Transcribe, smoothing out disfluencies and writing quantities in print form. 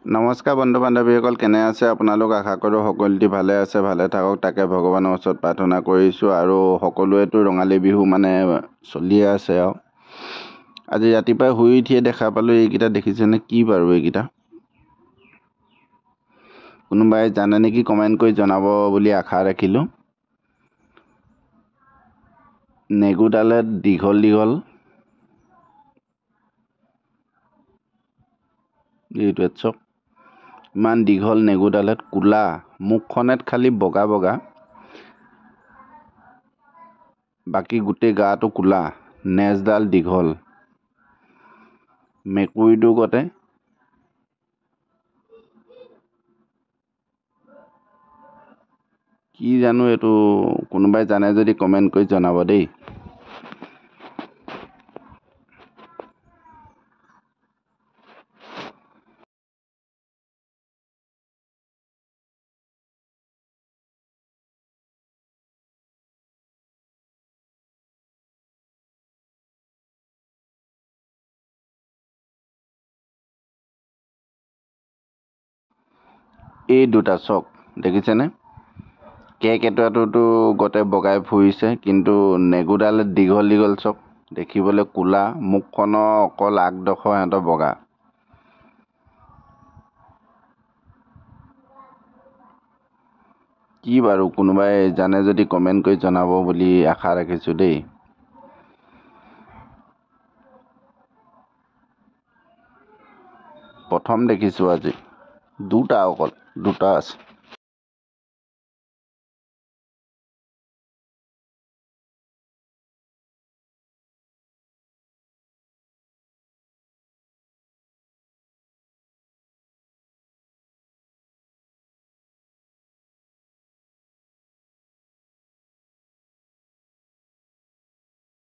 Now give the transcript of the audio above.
নমস্কাৰ বন্ধু বান্ধৱীসকল, কেনে আছে আপোনালোক? আশা কৰোঁ সকলোটি ভালে আছে, ভালে থাকক তাকে ভগৱানৰ ওচৰত প্ৰাৰ্থনা কৰিছোঁ। আৰু সকলোৱেতো ৰঙালী বিহু চলিয়ে আছে। আৰু আজি ৰাতিপুৱাই শুই উঠিয়ে দেখা পালোঁ, এইকেইটা দেখিছেনে? কি বাৰু এইকেইটা? কোনোবাই জানে নেকি? কমেণ্ট কৰি জনাব বুলি আশা ৰাখিলোঁ। নেগুডালে দীঘল দীঘল, এইটোত চব ইমান দীঘল নেগুডালত, কোলা মুখখনত খালি বগা বগা, বাকী গোটেই গাটো কোলা, নেজডাল দীঘল, মেকুৰীটো গতে। কি জানো এইটো? কোনোবাই জানে যদি কমেণ্ট কৰি জনাব দেই। এই দুটা চক দেখিছেনে? কেৰ্কেটুৱাটোতো গোটেই বগাই ফুৰিছে, কিন্তু নেগুডাল দীঘল দীঘল চক, দেখিবলৈ কোলা, মুখখনৰ অকল আগডোখৰ সিহঁতৰ বগা। কি বাৰু? কোনোবাই জানে যদি কমেণ্ট কৰি জনাব বুলি আশা ৰাখিছোঁ দেই। প্ৰথম দেখিছোঁ আজি, দুটা অকল দুটা আছে।